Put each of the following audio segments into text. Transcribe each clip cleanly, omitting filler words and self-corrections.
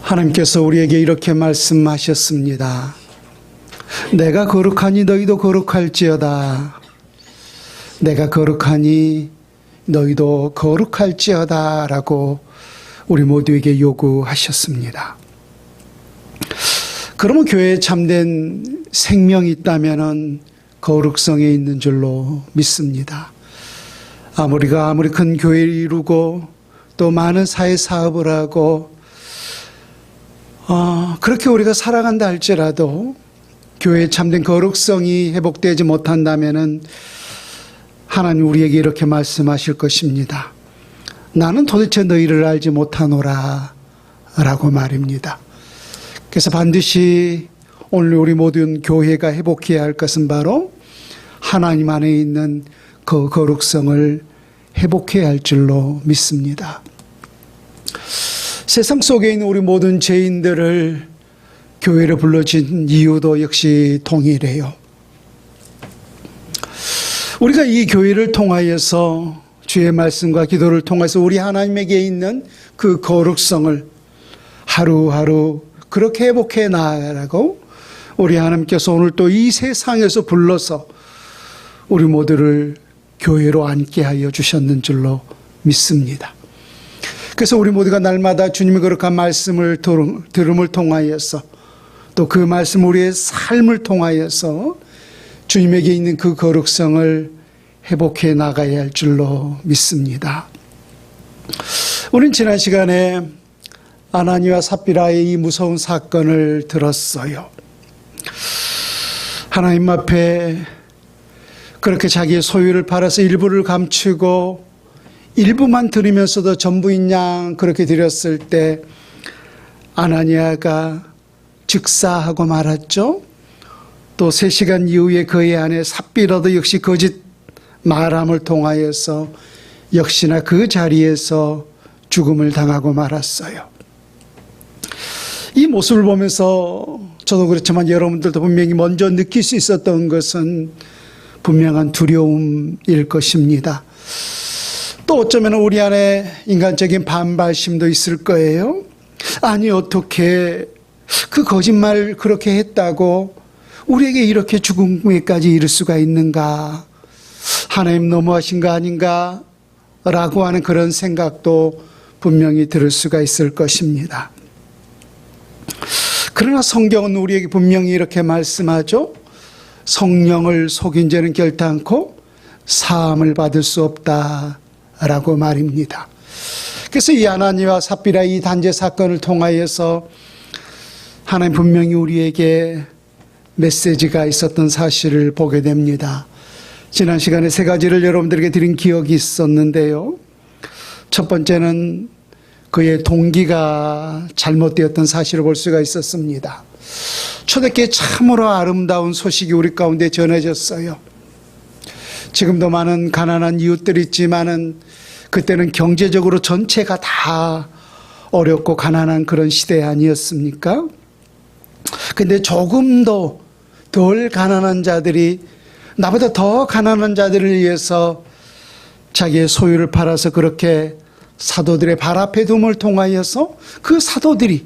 하나님께서 우리에게 이렇게 말씀하셨습니다. 내가 거룩하니 너희도 거룩할지어다. 내가 거룩하니 너희도 거룩할지어다 라고 우리 모두에게 요구하셨습니다. 그러면 교회에 참된 생명이 있다면 거룩성에 있는 줄로 믿습니다. 아무리 큰 교회를 이루고 또 많은 사회 사업을 하고 그렇게 우리가 살아간다 할지라도 교회에 참된 거룩성이 회복되지 못한다면 하나님 우리에게 이렇게 말씀하실 것입니다. 나는 도대체 너희를 알지 못하노라 라고 말입니다. 그래서 반드시 오늘 우리 모든 교회가 회복해야 할 것은 바로 하나님 안에 있는 그 거룩성을 회복해야 할 줄로 믿습니다. 세상 속에 있는 우리 모든 죄인들을 교회로 불러준 이유도 역시 동일해요. 우리가 이 교회를 통하여서 주의 말씀과 기도를 통해서 우리 하나님에게 있는 그 거룩성을 하루하루 그렇게 회복해 나가라고 우리 하나님께서 오늘 또 이 세상에서 불러서 우리 모두를 교회로 앉게 하여 주셨는 줄로 믿습니다. 그래서 우리 모두가 날마다 주님의 거룩한 말씀을 들음을 통하여서 또 그 말씀 우리의 삶을 통하여서 주님에게 있는 그 거룩성을 회복해 나가야 할 줄로 믿습니다. 우린 지난 시간에 아나니와 삽비라의 이 무서운 사건을 들었어요. 하나님 앞에 그렇게 자기의 소유를 팔아서 일부를 감추고 일부만 드리면서도 전부인 양 그렇게 드렸을 때 아나니아가 즉사하고 말았죠. 또 3시간 이후에 그의 아내 삽비라도 역시 거짓 말함을 통하여서 역시나 그 자리에서 죽음을 당하고 말았어요. 이 모습을 보면서 저도 그렇지만 여러분들도 분명히 먼저 느낄 수 있었던 것은 분명한 두려움일 것입니다. 또 어쩌면 우리 안에 인간적인 반발심도 있을 거예요. 아니 어떻게 그 거짓말 그렇게 했다고 우리에게 이렇게 죽음에까지 이를 수가 있는가? 하나님 너무하신 거 아닌가? 라고 하는 그런 생각도 분명히 들을 수가 있을 것입니다. 그러나 성경은 우리에게 분명히 이렇게 말씀하죠. 성령을 속인 죄는 결단코 사함을 받을 수 없다라고 말입니다. 그래서 이 아나니와 삽비라 이 단죄 사건을 통하여서 하나님 분명히 우리에게 메시지가 있었던 사실을 보게 됩니다. 지난 시간에 3가지를 여러분들에게 드린 기억이 있었는데요. 첫 번째는 그의 동기가 잘못되었던 사실을 볼 수가 있었습니다. 초대교회 참으로 아름다운 소식이 우리 가운데 전해졌어요. 지금도 많은 가난한 이웃들이 있지만은 그때는 경제적으로 전체가 다 어렵고 가난한 그런 시대 아니었습니까? 근데 조금 더 덜 가난한 자들이 나보다 더 가난한 자들을 위해서 자기의 소유를 팔아서 그렇게 사도들의 발 앞에 둠을 통하여서 그 사도들이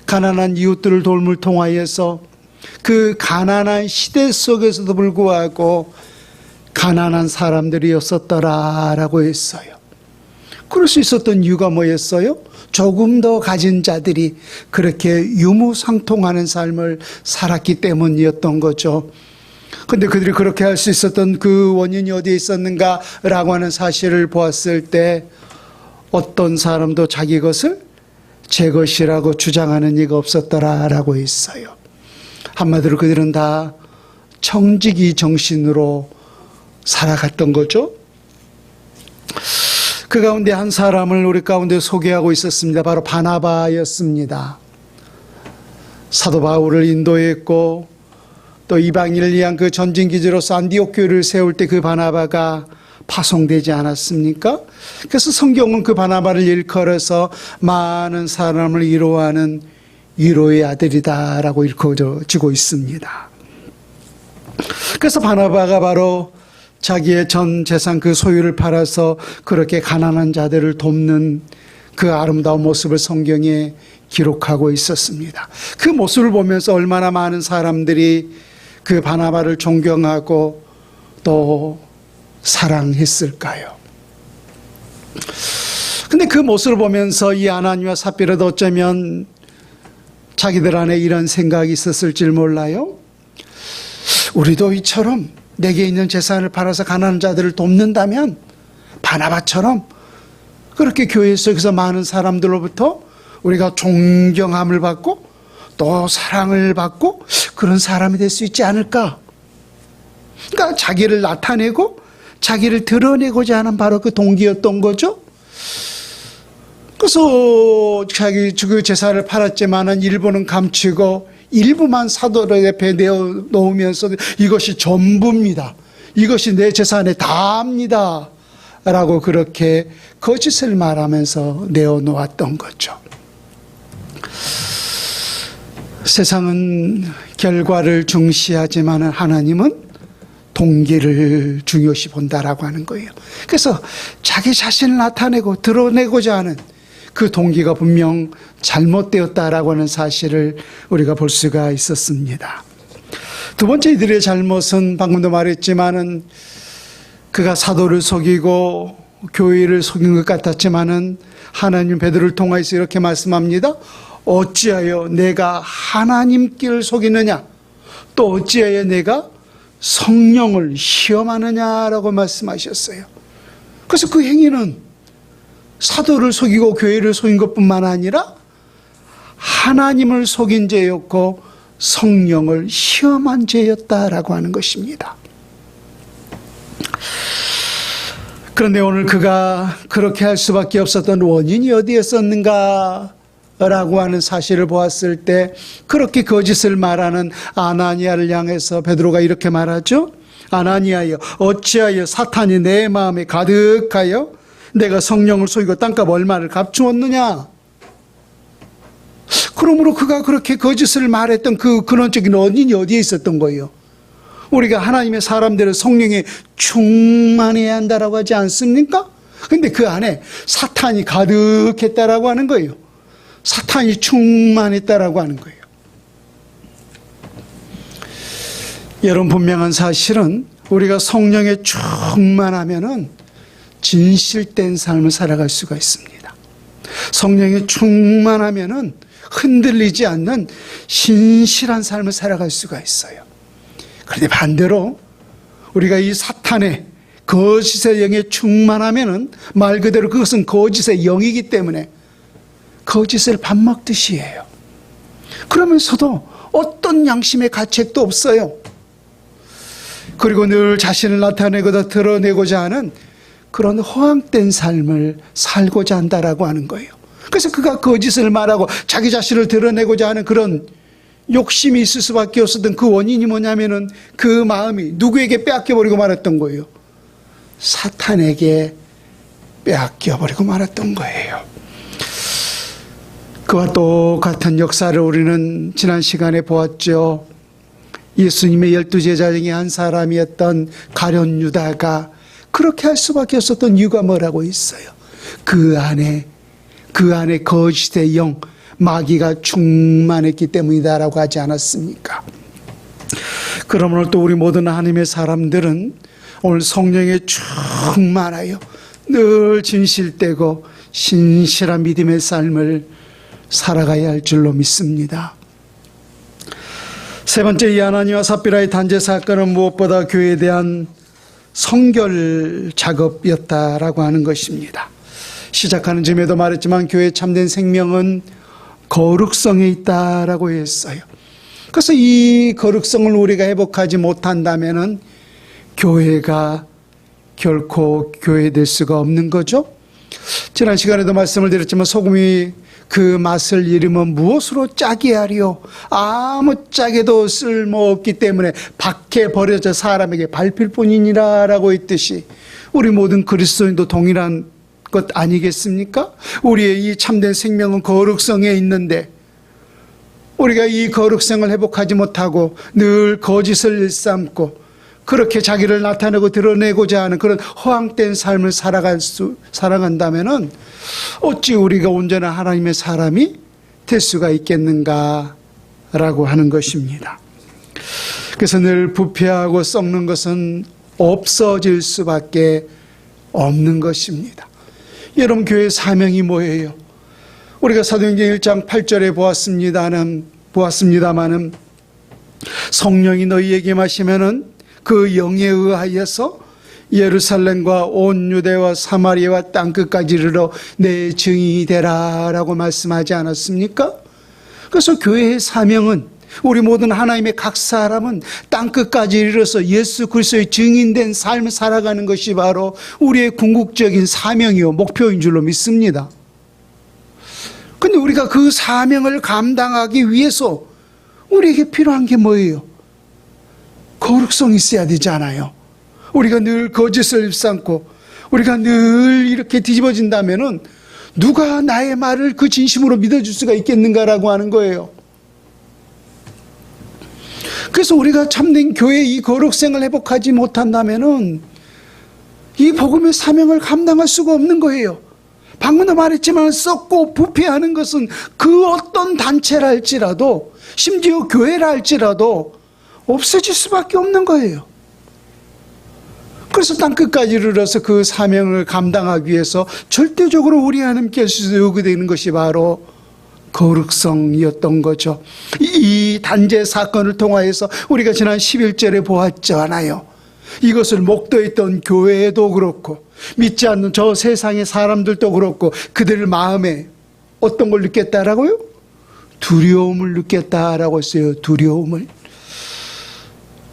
가난한 이웃들을 돕을 통하여서 그 가난한 시대 속에서도 불구하고 가난한 사람들이었었더라라고 했어요. 그럴 수 있었던 이유가 뭐였어요? 조금 더 가진 자들이 그렇게 유무상통하는 삶을 살았기 때문이었던 거죠. 근데 그들이 그렇게 할 수 있었던 그 원인이 어디에 있었는가라고 하는 사실을 보았을 때 어떤 사람도 자기 것을 제 것이라고 주장하는 이가 없었더라라고 했어요. 한마디로 그들은 다 청지기 정신으로 살아갔던 거죠. 그 가운데 한 사람을 우리 가운데 소개하고 있었습니다. 바로 바나바였습니다. 사도 바울을 인도했고 또 이방인을 위한 그 전진기지로서 안디옥 교회를 세울 때 그 바나바가 파송되지 않았습니까? 그래서 성경은 그 바나바를 일컬어서 많은 사람을 위로하는 위로의 아들이다라고 일컬어지고 있습니다. 그래서 바나바가 바로 자기의 전 재산 그 소유를 팔아서 그렇게 가난한 자들을 돕는 그 아름다운 모습을 성경에 기록하고 있었습니다. 그 모습을 보면서 얼마나 많은 사람들이 그 바나바를 존경하고 또 사랑했을까요? 근데 그 모습을 보면서 이 아나니와 삽비라도 어쩌면 자기들 안에 이런 생각이 있었을지 몰라요. 우리도 이처럼 내게 있는 재산을 팔아서 가난한 자들을 돕는다면 바나바처럼 그렇게 교회 속에서 많은 사람들로부터 우리가 존경함을 받고 또 사랑을 받고 그런 사람이 될 수 있지 않을까? 그러니까 자기를 나타내고 자기를 드러내고자 하는 바로 그 동기였던 거죠. 그래서 자기 그 재산을 팔았지만은 일부는 감추고 일부만 사도들 옆에 내어 놓으면서 이것이 전부입니다. 이것이 내 재산의 다입니다. 라고 그렇게 거짓을 말하면서 내어 놓았던 거죠. 세상은 결과를 중시하지만 하나님은 동기를 중요시 본다라고 하는 거예요. 그래서 자기 자신을 나타내고 드러내고자 하는 그 동기가 분명 잘못되었다라고 하는 사실을 우리가 볼 수가 있었습니다. 두 번째 이들의 잘못은 방금도 말했지만은 그가 사도를 속이고 교회를 속인 것 같았지만은 하나님 베드로를 통해서 이렇게 말씀합니다. 어찌하여 내가 하나님께를 속이느냐? 또 어찌하여 내가 성령을 시험하느냐라고 말씀하셨어요. 그래서 그 행위는 사도를 속이고 교회를 속인 것뿐만 아니라 하나님을 속인 죄였고 성령을 시험한 죄였다라고 하는 것입니다. 그런데 오늘 그가 그렇게 할 수밖에 없었던 원인이 어디였었는가? 라고 하는 사실을 보았을 때 그렇게 거짓을 말하는 아나니아를 향해서 베드로가 이렇게 말하죠. 아나니아여 어찌하여 사탄이 내 마음에 가득하여 내가 성령을 속이고 땅값 얼마를 값주었느냐. 그러므로 그가 그렇게 거짓을 말했던 그 근원적인 원인이 어디에 있었던 거예요? 우리가 하나님의 사람들을 성령에 충만해야 한다라고 하지 않습니까? 근데 그 안에 사탄이 가득했다라고 하는 거예요. 사탄이 충만했다라고 하는 거예요. 여러분, 분명한 사실은 우리가 성령에 충만하면은 진실된 삶을 살아갈 수가 있습니다. 성령에 충만하면은 흔들리지 않는 신실한 삶을 살아갈 수가 있어요. 그런데 반대로 우리가 이 사탄의 거짓의 영에 충만하면은 말 그대로 그것은 거짓의 영이기 때문에 거짓을 밥 먹듯이 해요. 그러면서도 어떤 양심의 가책도 없어요. 그리고 늘 자신을 나타내고자 드러내고자 하는 그런 허황된 삶을 살고자 한다라고 하는 거예요. 그래서 그가 거짓을 말하고 자기 자신을 드러내고자 하는 그런 욕심이 있을 수밖에 없었던 그 원인이 뭐냐면은 그 마음이 누구에게 빼앗겨버리고 말았던 거예요? 사탄에게 빼앗겨버리고 말았던 거예요. 그와 똑같은 역사를 우리는 지난 시간에 보았죠. 예수님의 12제자 중에 한 사람이었던 가룟 유다가 그렇게 할 수밖에 없었던 이유가 뭐라고 있어요? 그 안에 거짓의 영, 마귀가 충만했기 때문이다라고 하지 않았습니까? 그러므로 또 우리 모든 하나님의 사람들은 오늘 성령에 충만하여 늘 진실되고 신실한 믿음의 삶을 살아가야 할 줄로 믿습니다. 세 번째, 이 아나니와 삽비라의 단죄 사건은 무엇보다 교회에 대한 성결 작업이었다라고 하는 것입니다. 시작하는 즈음에도 말했지만 교회의 참된 생명은 거룩성에 있다라고 했어요. 그래서 이 거룩성을 우리가 회복하지 못한다면은 교회가 결코 교회될 수가 없는 거죠. 지난 시간에도 말씀을 드렸지만 소금이 그 맛을 잃으면 무엇으로 짜게 하리요? 아무 짜게도 쓸모없기 때문에 밖에 버려져 사람에게 밟힐 뿐이니라 라고 했듯이 우리 모든 그리스도인도 동일한 것 아니겠습니까? 우리의 이 참된 생명은 거룩성에 있는데 우리가 이 거룩성을 회복하지 못하고 늘 거짓을 일삼고 그렇게 자기를 나타내고 드러내고자 하는 그런 허황된 삶을 살아간다면은 어찌 우리가 온전한 하나님의 사람이 될 수가 있겠는가라고 하는 것입니다. 그래서 늘 부패하고 썩는 것은 없어질 수밖에 없는 것입니다. 여러분, 교회의 사명이 뭐예요? 우리가 사도행전 1장 8절에 보았습니다마는 성령이 너희에게 임하시면은 그 영에 의하여서 예루살렘과 온 유대와 사마리아와 땅끝까지 이르러 내 증인이 되라라고 말씀하지 않았습니까? 그래서 교회의 사명은, 우리 모든 하나님의 각 사람은 땅끝까지 이르러서 예수 그리스도의 증인된 삶을 살아가는 것이 바로 우리의 궁극적인 사명이요 목표인 줄로 믿습니다. 근데 우리가 그 사명을 감당하기 위해서 우리에게 필요한 게 뭐예요? 거룩성이 있어야 되잖아요. 우리가 늘 거짓을 입삼고 우리가 늘 이렇게 뒤집어진다면은 누가 나의 말을 그 진심으로 믿어줄 수가 있겠는가라고 하는 거예요. 그래서 우리가 참된 교회의 이 거룩생을 회복하지 못한다면은 이 복음의 사명을 감당할 수가 없는 거예요. 방금도 말했지만 썩고 부패하는 것은 그 어떤 단체라 할지라도, 심지어 교회라 할지라도 없어질 수밖에 없는 거예요. 그래서 땅끝까지 이르러서 그 사명을 감당하기 위해서 절대적으로 우리 하나님께서 요구되는 것이 바로 거룩성이었던 거죠. 이 단죄 사건을 통하여서 우리가 지난 11절에 보았잖아요. 이것을 목도했던 교회도 그렇고 믿지 않는 저 세상의 사람들도 그렇고 그들 마음에 어떤 걸 느꼈다라고요? 두려움을 느꼈다라고 했어요. 두려움을.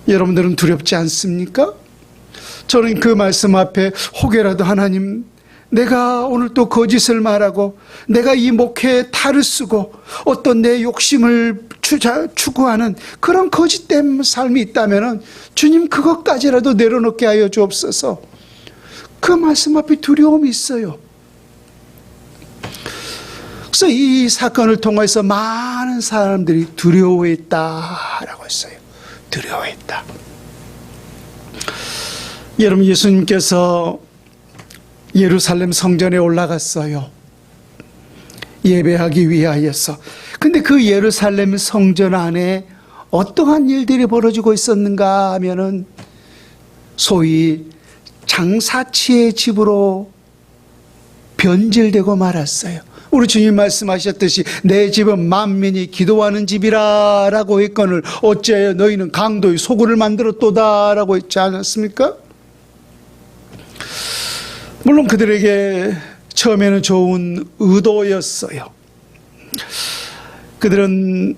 여러분들은 두렵지 않습니까? 저는 그 말씀 앞에 혹여라도 하나님, 내가 오늘 또 거짓을 말하고 내가 이 목회에 탈을 쓰고 어떤 내 욕심을 추구하는 그런 거짓된 삶이 있다면 주님 그것까지라도 내려놓게 하여 주옵소서. 그 말씀 앞에 두려움이 있어요. 그래서 이 사건을 통해서 많은 사람들이 두려워했다라고 했어요. 두려워했다. 여러분, 예수님께서 예루살렘 성전에 올라갔어요. 예배하기 위하여서. 근데 그 예루살렘 성전 안에 어떠한 일들이 벌어지고 있었는가 하면은 소위 장사치의 집으로 변질되고 말았어요. 우리 주님 말씀하셨듯이 내 집은 만민이 기도하는 집이라 라고 했거늘 어째 너희는 강도의 소굴을 만들었도다 라고 했지 않았습니까? 물론 그들에게 처음에는 좋은 의도였어요. 그들은,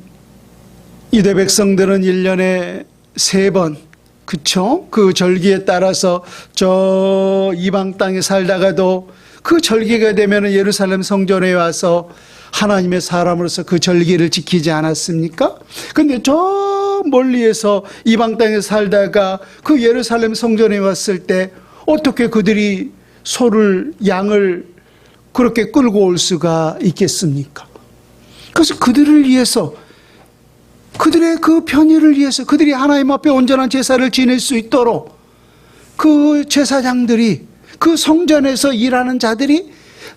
유대 백성들은 1년에 3번, 그쵸? 그 절기에 따라서 저 이방 땅에 살다가도 그 절기가 되면 예루살렘 성전에 와서 하나님의 사람으로서 그 절기를 지키지 않았습니까? 근데 저 멀리에서 이방 땅에 살다가 그 예루살렘 성전에 왔을 때 어떻게 그들이 소를, 양을 그렇게 끌고 올 수가 있겠습니까? 그래서 그들을 위해서, 그들의 그 편의를 위해서, 그들이 하나님 앞에 온전한 제사를 지낼 수 있도록 그 제사장들이, 그 성전에서 일하는 자들이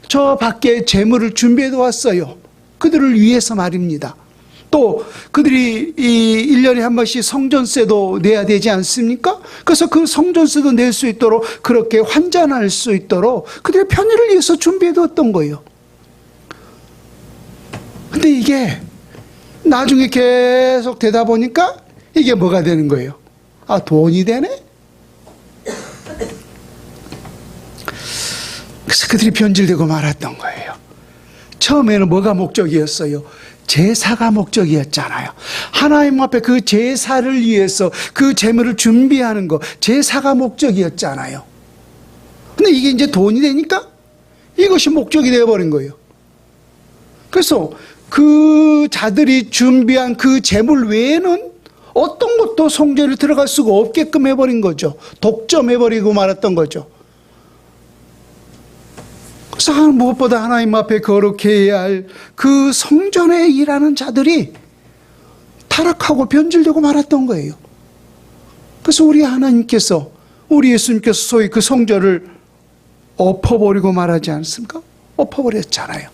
저 밖에 제물을 준비해 왔어요. 그들을 위해서 말입니다. 또 그들이 이 1년에 한 번씩 성전세도 내야 되지 않습니까? 그래서 그 성전세도 낼 수 있도록, 그렇게 환전할 수 있도록 그들의 편의를 위해서 준비해 뒀던 거예요. 근데 이게 나중에 계속 되다 보니까 이게 뭐가 되는 거예요? 아, 돈이 되네? 그래서 그들이 변질되고 말았던 거예요. 처음에는 뭐가 목적이었어요? 제사가 목적이었잖아요. 하나님 앞에 그 제사를 위해서 그 제물을 준비하는 거, 제사가 목적이었잖아요. 근데 이게 이제 돈이 되니까 이것이 목적이 되어버린 거예요. 그래서 그 자들이 준비한 그 제물 외에는 어떤 것도 성전에 들어갈 수가 없게끔 해버린 거죠. 독점해버리고 말았던 거죠. 그래서 무엇보다 하나님 앞에 거룩해야 할 그 성전에 일하는 자들이 타락하고 변질되고 말았던 거예요. 그래서 우리 하나님께서, 우리 예수님께서 소위 그 성전을 엎어버리고 말하지 않습니까? 엎어버렸잖아요.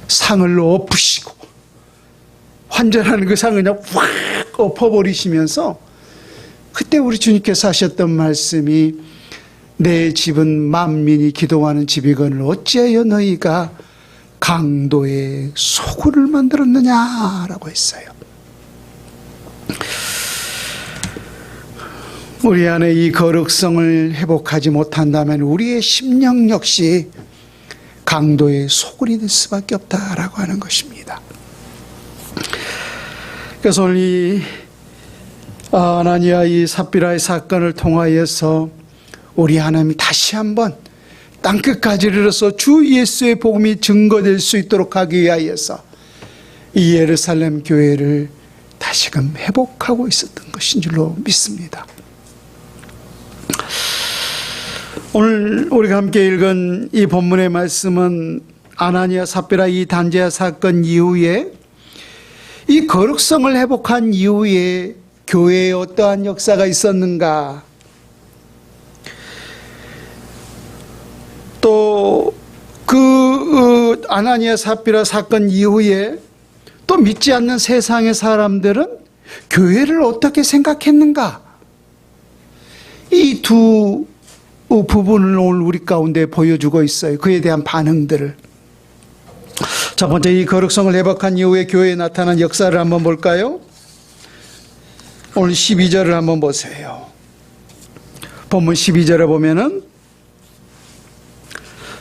상을 엎으시고 환전하는 그 상을 그냥 확 엎어버리시면서, 그때 우리 주님께서 하셨던 말씀이 내 집은 만민이 기도하는 집이거늘 어찌하여 너희가 강도의 소굴을 만들었느냐라고 했어요. 우리 안에 이 거룩성을 회복하지 못한다면 우리의 심령 역시 강도의 소굴이 될 수밖에 없다라고 하는 것입니다. 그래서 오늘 이 아나니아 이 삽비라의 사건을 통하여서 우리 하나님이 다시 한번 땅끝까지 이르러서 주 예수의 복음이 증거될 수 있도록 하기 위하여서 이 예루살렘 교회를 다시금 회복하고 있었던 것인 줄로 믿습니다. 오늘 우리가 함께 읽은 이 본문의 말씀은 아나니아 삽비라 이 단죄 사건 이후에 이 거룩성을 회복한 이후에 교회에 어떠한 역사가 있었는가, 또 그 아나니아 삽비라 사건 이후에 또 믿지 않는 세상의 사람들은 교회를 어떻게 생각했는가, 이 두 부분을 오늘 우리 가운데 보여주고 있어요. 그에 대한 반응들을. 첫 번째, 이 거룩성을 회복한 이후에 교회에 나타난 역사를 한번 볼까요? 오늘 12절을 한번 보세요. 본문 12절에 보면은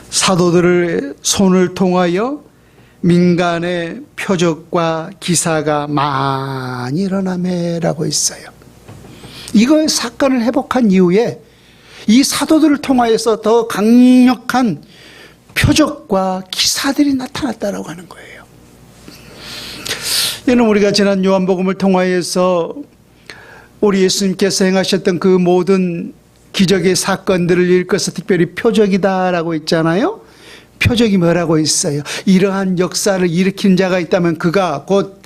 사도들의 손을 통하여 민간의 표적과 기사가 많이 일어나매라고 있어요. 이거 사건을 회복한 이후에 이 사도들을 통하여서 더 강력한 표적과 기사들이 나타났다라고 하는 거예요. 이는 우리가 지난 요한복음을 통하여서 우리 예수님께서 행하셨던 그 모든 기적의 사건들을 일컬어서 특별히 표적이다라고 했잖아요. 표적이 뭐라고 있어요? 이러한 역사를 일으킨 자가 있다면 그가 곧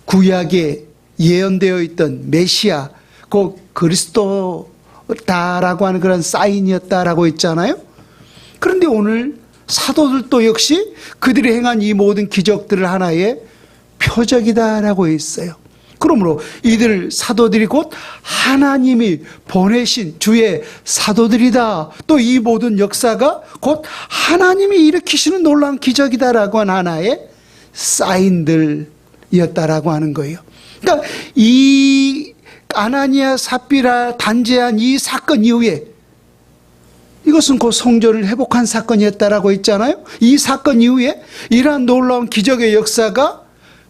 구약에 예언되어 있던 메시아, 곧 그리스도다라고 하는 그런 사인이었다라고 했잖아요. 그런데 오늘 사도들도 역시 그들이 행한 이 모든 기적들을 하나의 표적이다라고 했어요. 그러므로 이들 사도들이 곧 하나님이 보내신 주의 사도들이다. 또 이 모든 역사가 곧 하나님이 일으키시는 놀라운 기적이다라고 하는 하나의 사인들이었다라고 하는 거예요. 그러니까 이 아나니아 삽비라 단죄한 이 사건 이후에 이것은 곧 성전을 회복한 사건이었다라고 했잖아요. 이 사건 이후에 이러한 놀라운 기적의 역사가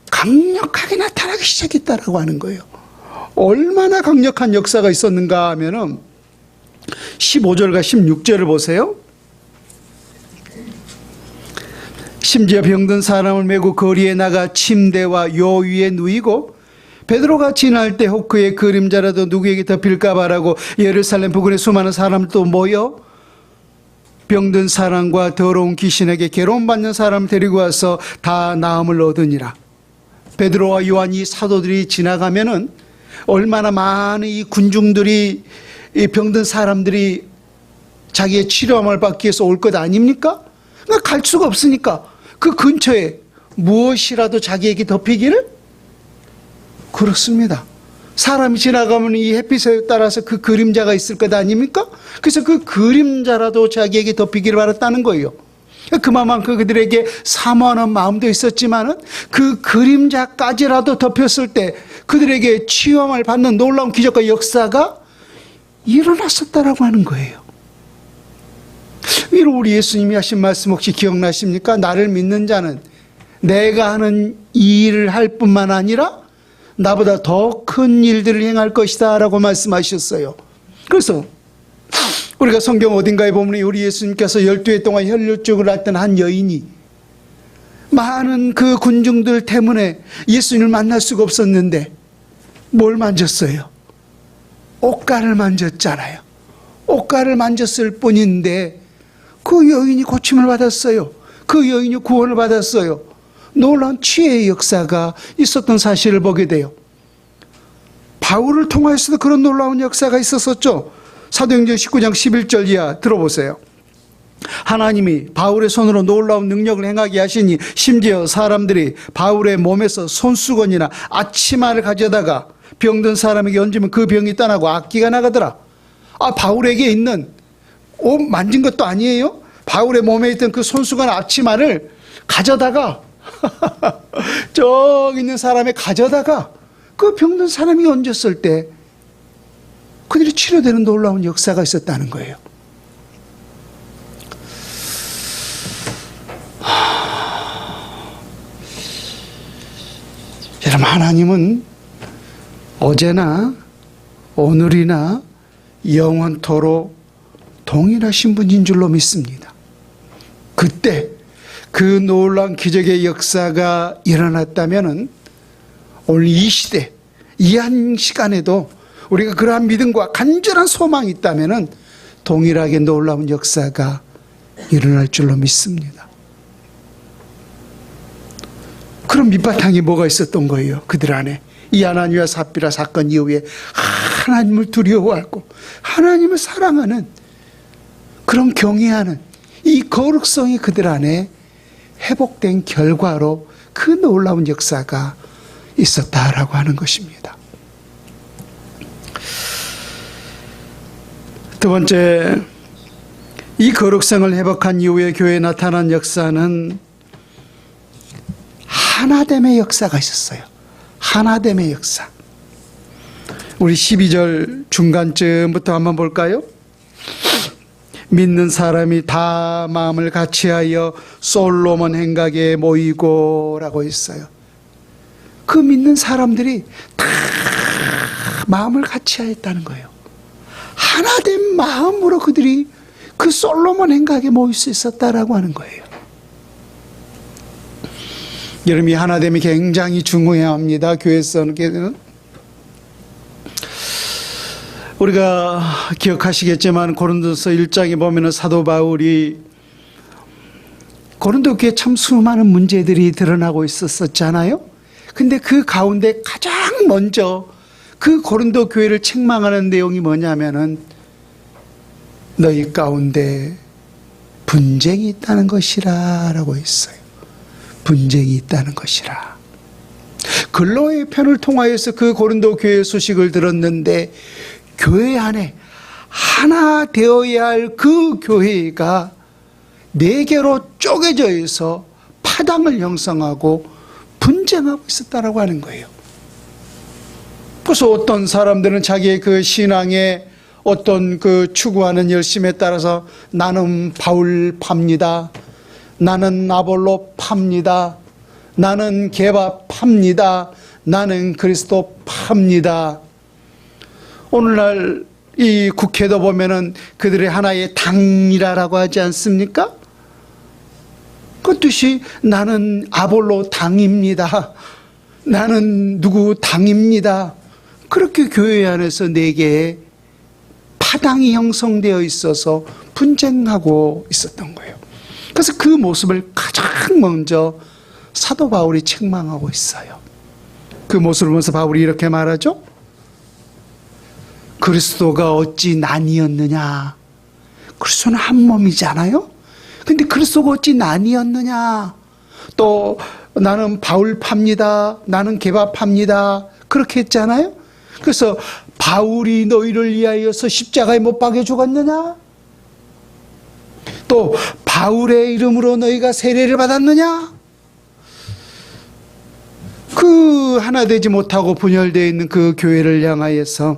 강력하게 나타나기 시작했다라고 하는 거예요. 얼마나 강력한 역사가 있었는가 하면은 15절과 16절을 보세요. 심지어 병든 사람을 메고 거리에 나가 침대와 요 위에 누이고 베드로가 지날 때 혹 그의 그림자라도 누구에게 덮일까 봐라고 예루살렘 부근에 수많은 사람도 모여 병든 사람과 더러운 귀신에게 괴로움받는 사람을 데리고 와서 다 나음을 얻으니라. 베드로와 요한이 사도들이 지나가면은 얼마나 많은 이 군중들이, 이 병든 사람들이 자기의 치료함을 받기 위해서 올 것 아닙니까? 그러니까 갈 수가 없으니까 그 근처에 무엇이라도 자기에게 덮이기를? 그렇습니다. 사람이 지나가면 이 햇빛에 따라서 그 그림자가 있을 것 아닙니까? 그래서 그 그림자라도 자기에게 덮이기를 바랐다는 거예요. 그만큼 그들에게 사모하는 마음도 있었지만은 그 그림자까지라도 덮였을 때 그들에게 치유함을 받는 놀라운 기적과 역사가 일어났었다라고 하는 거예요. 이로 우리 예수님이 하신 말씀 혹시 기억나십니까? 나를 믿는 자는 내가 하는 이 일을 할 뿐만 아니라 나보다 더 큰 일들을 행할 것이다 라고 말씀하셨어요. 그래서 우리가 성경 어딘가에 보면 우리 예수님께서 12해 동안 혈루증을 앓던 한 여인이 많은 그 군중들 때문에 예수님을 만날 수가 없었는데 뭘 만졌어요? 옷가를 만졌잖아요. 옷가를 만졌을 뿐인데 그 여인이 고침을 받았어요. 그 여인이 구원을 받았어요. 놀라운 치유의 역사가 있었던 사실을 보게 돼요. 바울을 통하여서도 그런 놀라운 역사가 있었었죠. 사도행전 19장 11절 이하 들어보세요. 하나님이 바울의 손으로 놀라운 능력을 행하게 하시니 심지어 사람들이 바울의 몸에서 손수건이나 아치마를 가져다가 병든 사람에게 얹으면 그 병이 떠나고 악기가 나가더라. 바울에게 있는 옷 만진 것도 아니에요. 바울의 몸에 있던 그 손수건 아치마를 가져다가 저기 있는 사람에 가져다가 그 병든 사람이 얹었을 때 그들이 치료되는 놀라운 역사가 있었다는 거예요. 여러분, 하나님은 어제나 오늘이나 영원토록 동일하신 분인 줄로 믿습니다. 그때 그 놀라운 기적의 역사가 일어났다면 오늘 이 시대, 이 한 시간에도 우리가 그러한 믿음과 간절한 소망이 있다면 동일하게 놀라운 역사가 일어날 줄로 믿습니다. 그럼 밑바탕에 뭐가 있었던 거예요? 그들 안에 이 아나니와 삽비라 사건 이후에 하나님을 두려워하고 하나님을 사랑하는 그런 경외하는 이 거룩성이 그들 안에 회복된 결과로 그 놀라운 역사가 있었다라고 하는 것입니다. 두 번째, 이 거룩성을 회복한 이후에 교회에 나타난 역사는 하나됨의 역사가 있었어요. 하나됨의 역사. 우리 12절 중간쯤부터 한번 볼까요? 믿는 사람이 다 마음을 같이하여 솔로몬 행각에 모이고 라고 했어요. 그 믿는 사람들이 다 마음을 같이하였다는 거예요. 하나된 마음으로 그들이 그 솔로몬 행각에 모일 수 있었다라고 하는 거예요. 여러분, 이 하나됨이 굉장히 중요해야 합니다. 교회에서는. 우리가 기억하시겠지만 고린도서 1장에 보면 사도 바울이 고린도 교회에 참 수많은 문제들이 드러나고 있었잖아요. 근데 그 가운데 가장 먼저 그 고린도 교회를 책망하는 내용이 뭐냐면은 너희 가운데 분쟁이 있다는 것이라 라고 했어요. 분쟁이 있다는 것이라. 글로의 편을 통하여서 그 고린도 교회의 소식을 들었는데 교회 안에 하나 되어야 할 그 교회가 네 개로 쪼개져 있어 파당을 형성하고 분쟁하고 있었다라고 하는 거예요. 그래서 어떤 사람들은 자기의 그 신앙의 어떤 그 추구하는 열심에 따라서 나는 바울 팝니다. 나는 아볼로 팝니다. 나는 게바 팝니다. 나는 그리스도 팝니다. 오늘날 이 국회도 보면은 그들의 하나의 당이라고 하지 않습니까? 그 뜻이 나는 아볼로 당입니다. 나는 누구 당입니다. 그렇게 교회 안에서 네 개의 파당이 형성되어 있어서 분쟁하고 있었던 거예요. 그래서 그 모습을 가장 먼저 사도 바울이 책망하고 있어요. 그 모습을 보면서 바울이 이렇게 말하죠. 그리스도가 어찌 나뉘었느냐. 그리스도는 한 몸이잖아요. 근데 그리스도가 어찌 나뉘었느냐. 또 나는 바울 팝니다. 나는 게바 팝니다. 그렇게 했잖아요. 그래서 바울이 너희를 위하여서 십자가에 못 박여 죽었느냐. 또 바울의 이름으로 너희가 세례를 받았느냐. 그 하나 되지 못하고 분열되어 있는 그 교회를 향하여서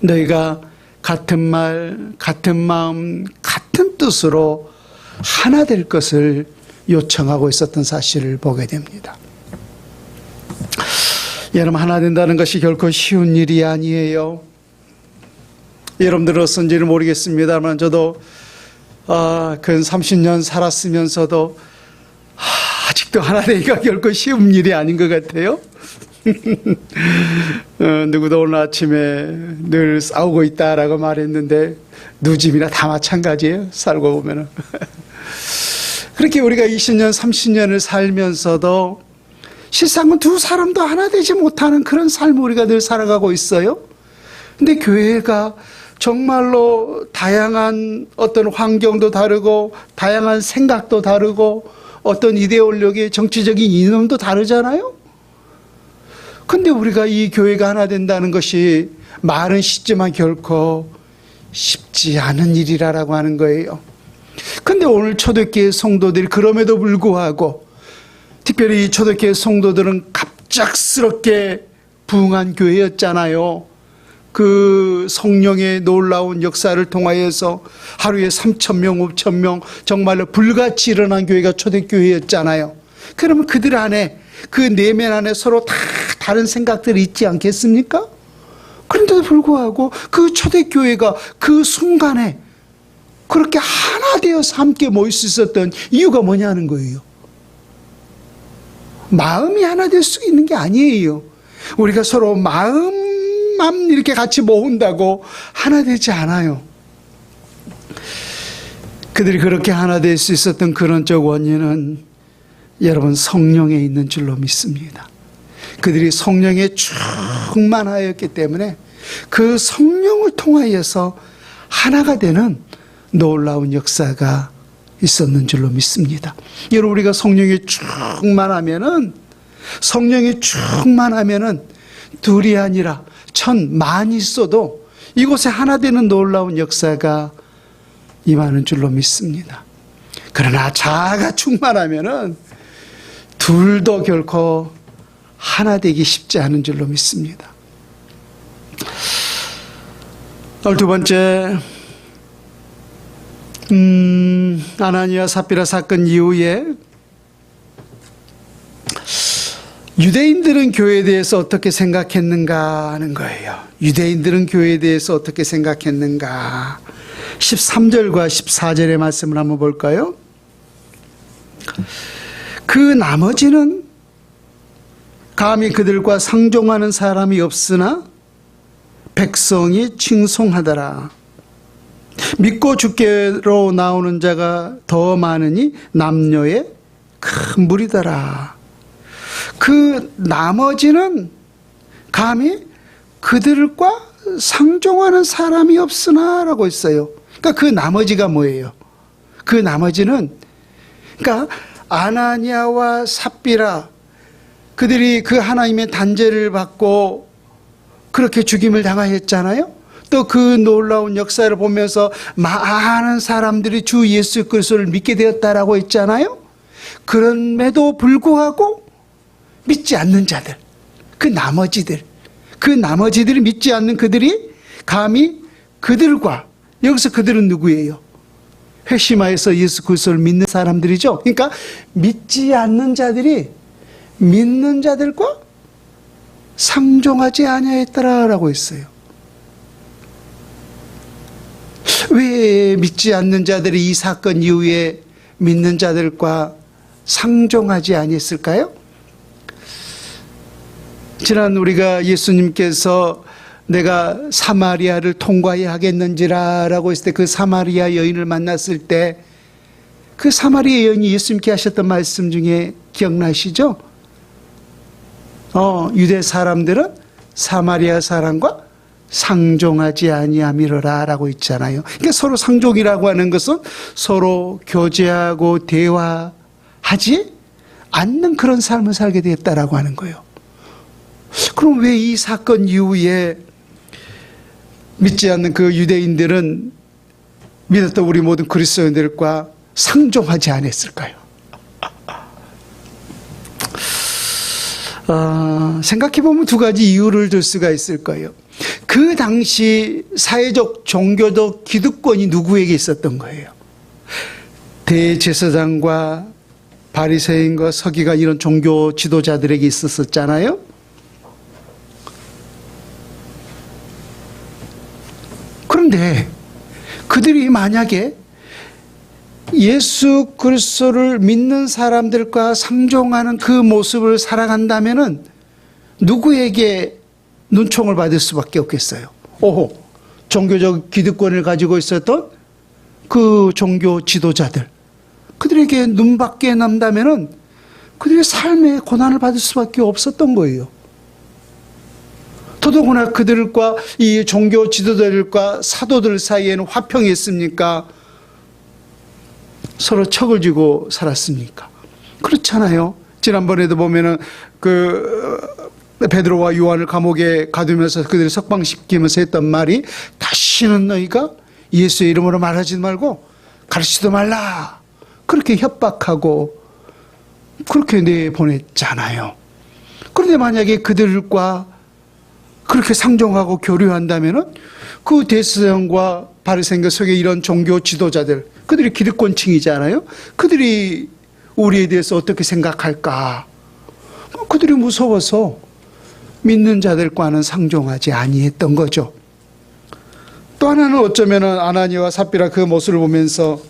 너희가 같은 말, 같은 마음, 같은 뜻으로 하나 될 것을 요청하고 있었던 사실을 보게 됩니다. 여러분, 하나 된다는 것이 결코 쉬운 일이 아니에요. 여러분들 어떤지는 모르겠습니다만 저도 근 30년 살았으면서도 아직도 하나 되기가 결코 쉬운 일이 아닌 것 같아요. 누구도 오늘 아침에 늘 싸우고 있다라고 말했는데 누집이나 다 마찬가지예요. 살고 보면은. 그렇게 우리가 20년, 30년을 살면서도 실상은 두 사람도 하나 되지 못하는 그런 삶을 우리가 늘 살아가고 있어요. 근데 교회가 정말로 다양한 어떤 환경도 다르고 다양한 생각도 다르고 어떤 이데올로기, 정치적인 이념도 다르잖아요. 근데 우리가 이 교회가 하나 된다는 것이 말은 쉽지만 결코 쉽지 않은 일이라고 하는 거예요. 근데 오늘 초대교회 성도들이 그럼에도 불구하고 특별히 이 초대교회 성도들은 갑작스럽게 부흥한 교회였잖아요. 그 성령의 놀라운 역사를 통하여서 하루에 3,000명, 5,000명 정말로 불같이 일어난 교회가 초대교회였잖아요. 그러면 그들 안에 그 내면 안에 서로 다 다른 생각들이 있지 않겠습니까? 그런데도 불구하고 그 초대교회가 그 순간에 그렇게 하나 되어서 함께 모일 수 있었던 이유가 뭐냐는 거예요. 마음이 하나 될 수 있는 게 아니에요. 우리가 서로 마음만 이렇게 같이 모은다고 하나 되지 않아요. 그들이 그렇게 하나 될 수 있었던 근원적 원인은 여러분 성령에 있는 줄로 믿습니다. 그들이 성령에 충만하였기 때문에 그 성령을 통하여서 하나가 되는 놀라운 역사가 있었는 줄로 믿습니다. 여러분 우리가 성령에 충만하면은 둘이 아니라 천만이 있어도 이곳에 하나 되는 놀라운 역사가 임하는 줄로 믿습니다. 그러나 자아가 충만하면은 둘도 결코 하나 되기 쉽지 않은 줄로 믿습니다. 두 번째, 아나니아 삽비라 사건 이후에 유대인들은 교회에 대해서 어떻게 생각했는가 하는 거예요. 유대인들은 교회에 대해서 어떻게 생각했는가. 13절과 14절의 말씀을 한번 볼까요? 그 나머지는 감히 그들과 상종하는 사람이 없으나 백성이 칭송하더라. 믿고 주께로 나오는 자가 더 많으니 남녀의 큰 무리더라. 그 나머지는 감히 그들과 상종하는 사람이 없으나 라고 있어요. 그러니까 그 나머지가 뭐예요? 그 나머지는 그러니까 아나니아와 삽비라 그들이 그 하나님의 단죄를 받고 그렇게 죽임을 당하였잖아요. 또 그 놀라운 역사를 보면서 많은 사람들이 주 예수 그리스도를 믿게 되었다라고 했잖아요. 그럼에도 불구하고 믿지 않는 자들, 그 나머지들이 믿지 않는 그들이 감히 그들과, 여기서 그들은 누구예요? 회심하여서 예수 그리스도를 믿는 사람들이죠. 그러니까 믿지 않는 자들이 믿는 자들과 상종하지 아니하였더라라고 했어요. 왜 믿지 않는 자들이 이 사건 이후에 믿는 자들과 상종하지 아니했을까요? 지난 우리가 예수님께서 내가 사마리아를 통과해야 하겠는지라라고 했을 때 그 사마리아 여인을 만났을 때 그 사마리아 여인이 예수님께 하셨던 말씀 중에 기억나시죠? 유대 사람들은 사마리아 사람과 상종하지 아니함이로라 라고 있잖아요. 그러니까 서로 상종이라고 하는 것은 서로 교제하고 대화하지 않는 그런 삶을 살게 되었다라고 하는 거예요. 그럼 왜 이 사건 이후에 믿지 않는 그 유대인들은 믿었던 우리 모든 그리스도인들과 상종하지 않았을까요? 생각해보면 두 가지 이유를 들 수가 있을 거예요. 그 당시 사회적 종교적 기득권이 누구에게 있었던 거예요? 대제사장과 바리새인과 서기관 이런 종교 지도자들에게 있었잖아요. 그런데 그들이 만약에 예수 그리스도를 믿는 사람들과 상종하는 그 모습을 살아간다면은 누구에게 눈총을 받을 수밖에 없겠어요? 오호, 종교적 기득권을 가지고 있었던 그 종교 지도자들, 그들에게 눈밖에 남다면은 그들의 삶에 고난을 받을 수밖에 없었던 거예요. 더더구나 그들과 이 종교 지도자들과 사도들 사이에는 화평이 있습니까? 서로 척을 쥐고 살았습니까? 그렇잖아요. 지난번에도 보면은 베드로와 요한을 감옥에 가두면서 그들을 석방시키면서 했던 말이, 다시는 너희가 예수의 이름으로 말하지 말고 가르치지도 말라. 그렇게 협박하고 그렇게 내보냈잖아요. 그런데 만약에 그들과 그렇게 상종하고 교류한다면은 그 대제사장과 바리새인과 속에 이런 종교 지도자들, 그들이 기득권층이잖아요. 그들이 우리에 대해서 어떻게 생각할까? 그들이 무서워서 믿는 자들과는 상종하지 아니했던 거죠. 또 하나는 어쩌면은 아나니아와 삽비라 그 모습을 보면서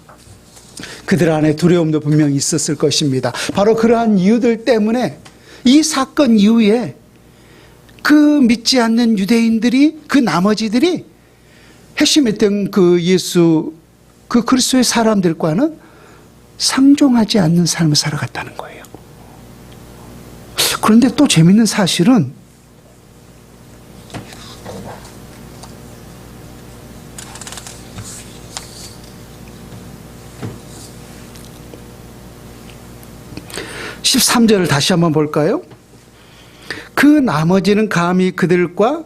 그들 안에 두려움도 분명히 있었을 것입니다. 바로 그러한 이유들 때문에 이 사건 이후에 그 믿지 않는 유대인들이, 그 나머지들이 핵심했던 그 예수, 그 그리스도의 사람들과는 상종하지 않는 삶을 살아갔다는 거예요. 그런데 또 재밌는 사실은 (13절을) 다시 한번 볼까요? 그 나머지는 감히 그들과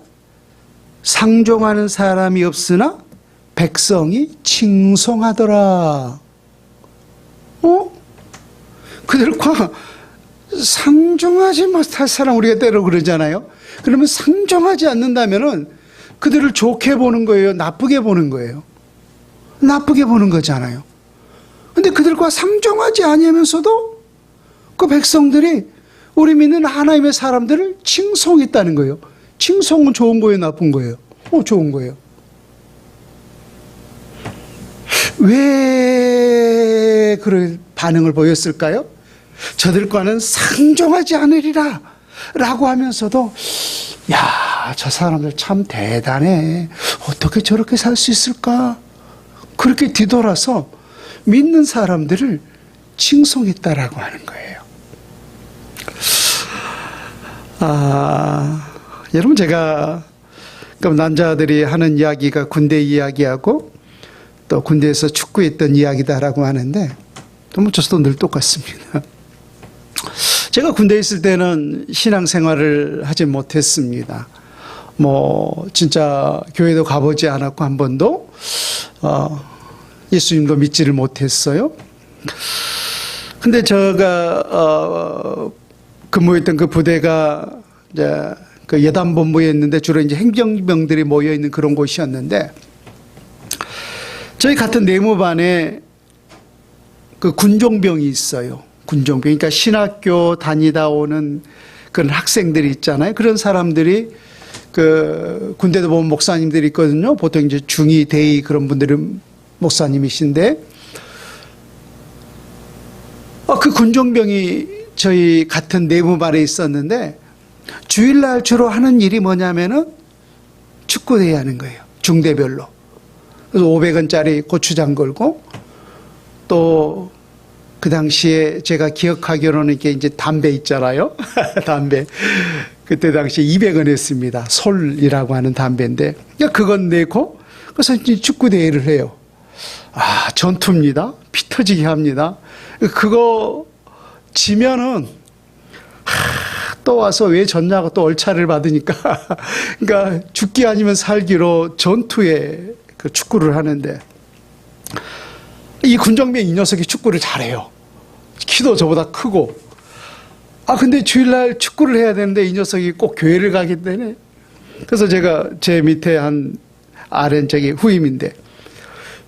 상종하는 사람이 없으나 백성이 칭송하더라. 그들과 상종하지 못할 사람, 우리가 때로 그러잖아요. 그러면 상종하지 않는다면은 그들을 좋게 보는 거예요? 나쁘게 보는 거예요? 나쁘게 보는 거잖아요. 근데 그들과 상종하지 아니하면서도 그 백성들이 우리 믿는 하나님의 사람들을 칭송했다는 거예요. 칭송은 좋은 거예요, 나쁜 거예요? 좋은 거예요. 왜 그런 반응을 보였을까요? 저들과는 상종하지 않으리라 라고 하면서도, 야, 저 사람들 참 대단해. 어떻게 저렇게 살 수 있을까? 그렇게 뒤돌아서 믿는 사람들을 칭송했다라고 하는 거예요. 여러분, 제가 그럼 남자들이 하는 이야기가 군대 이야기하고 또 군대에서 축구했던 이야기다라고 하는데, 저도 늘 똑같습니다. 제가 군대에 있을 때는 신앙생활을 하지 못했습니다. 진짜 교회도 가보지 않았고 한 번도 예수님도 믿지를 못했어요. 근데 제가 근무했던 그 부대가 이제 그 예단본부였는데 주로 이제 행정병들이 모여 있는 그런 곳이었는데, 저희 같은 내무반에 그 군종병이 있어요. 군종병. 그러니까 신학교 다니다 오는 그런 학생들이 있잖아요. 그런 사람들이 그 군대도 보면 목사님들이 있거든요. 보통 이제 중위, 대위 그런 분들은 목사님이신데, 그 군종병이 저희 같은 내무반에 있었는데, 주일날 주로 하는 일이 뭐냐면은 축구대회 하는 거예요. 중대별로. 그래서 500원짜리 고추장 걸고, 또 그 당시에 제가 기억하기로는 이게 이제 담배 있잖아요. 담배. 그때 당시에 200원 했습니다. 솔이라고 하는 담배인데, 그건 내고, 그래서 이제 축구대회를 해요. 전투입니다. 피 터지게 합니다. 그거 지면은, 또 와서 왜 졌냐고 또 얼차를 받으니까. 그러니까 죽기 아니면 살기로 전투에 그 축구를 하는데, 이 군정병 이 녀석이 축구를 잘해요. 키도 저보다 크고. 근데 주일날 축구를 해야 되는데 이 녀석이 꼭 교회를 가기 때문에. 그래서 제가 제 밑에 한 아는 후임인데,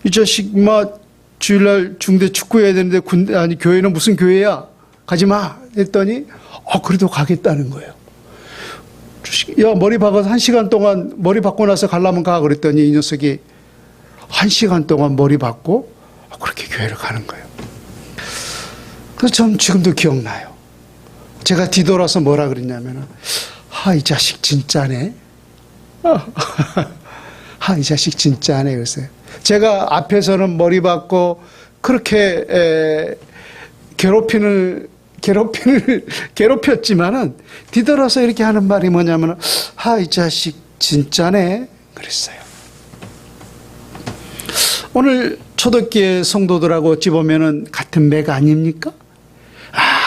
이 자식 주일날 중대 축구해야 되는데 교회는 무슨 교회야? 가지 마. 했더니 그래도 가겠다는 거예요. 야, 머리 박아서 1시간 동안 머리 박고 나서 가려면 가. 그랬더니 이 녀석이 1시간 동안 머리 박고 그렇게 교회를 가는 거예요. 그래서 전 지금도 기억나요. 제가 뒤돌아서 뭐라 그랬냐면은, 이 자식 진짜네. 이 자식 진짜네. 그랬어요. 제가 앞에서는 머리 박고 그렇게 괴롭혔지만은 뒤돌아서 이렇게 하는 말이 뭐냐면, 이 자식 진짜네. 그랬어요. 오늘 초대교회 성도들하고 어찌 보면은 같은 맥 아닙니까?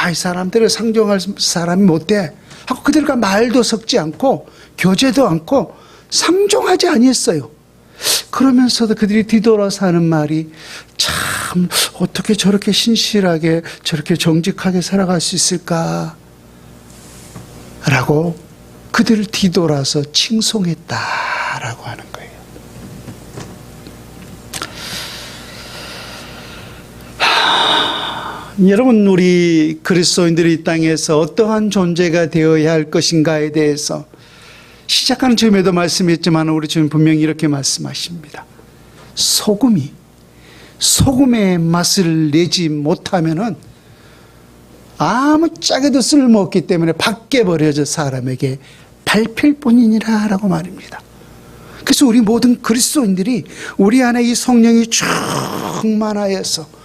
이 사람들을 상종할 사람이 못돼 하고 그들과 말도 섞지 않고 교제도 않고 상종하지 아니했어요. 그러면서도 그들이 뒤돌아서 하는 말이, 참 어떻게 저렇게 신실하게 저렇게 정직하게 살아갈 수 있을까 라고 그들을 뒤돌아서 칭송했다라고 하는 거예요. 여러분, 우리 그리스도인들이 이 땅에서 어떠한 존재가 되어야 할 것인가에 대해서 시작하는 처음에도 말씀했지만 우리 주님 분명히 이렇게 말씀하십니다. 소금의 맛을 내지 못하면은 아무 짝에도 쓸모없기 때문에 밖에 버려져 사람에게 밟힐 뿐이니라 라고 말입니다. 그래서 우리 모든 그리스도인들이 우리 안에 이 성령이 충만하여서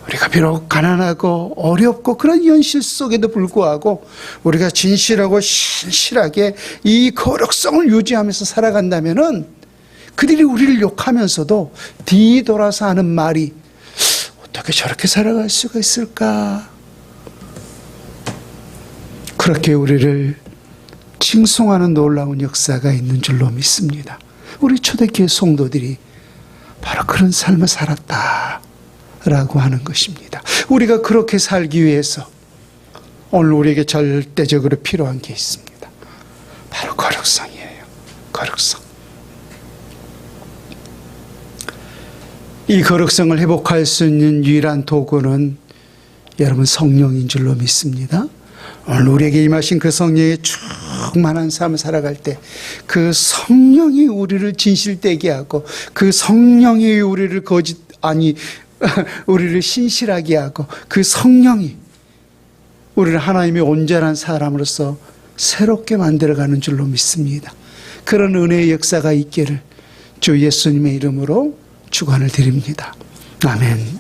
우리가 비록 가난하고 어렵고 그런 현실 속에도 불구하고 우리가 진실하고 신실하게 이 거룩성을 유지하면서 살아간다면은 그들이 우리를 욕하면서도 뒤돌아서 하는 말이, 어떻게 저렇게 살아갈 수가 있을까? 그렇게 우리를 칭송하는 놀라운 역사가 있는 줄로 믿습니다. 우리 초대교회 성도들이 바로 그런 삶을 살았다 라고 하는 것입니다. 우리가 그렇게 살기 위해서 오늘 우리에게 절대적으로 필요한 게 있습니다. 바로 거룩성이에요. 거룩성. 이 거룩성을 회복할 수 있는 유일한 도구는 여러분 성령인 줄로 믿습니다. 오늘 우리에게 임하신 그 성령의 충만한 삶을 살아갈 때 그 성령이 우리를 진실되게 하고 그 성령이 우리를 우리를 신실하게 하고 그 성령이 우리를 하나님의 온전한 사람으로서 새롭게 만들어가는 줄로 믿습니다. 그런 은혜의 역사가 있기를 주 예수님의 이름으로 축원을 드립니다. 아멘.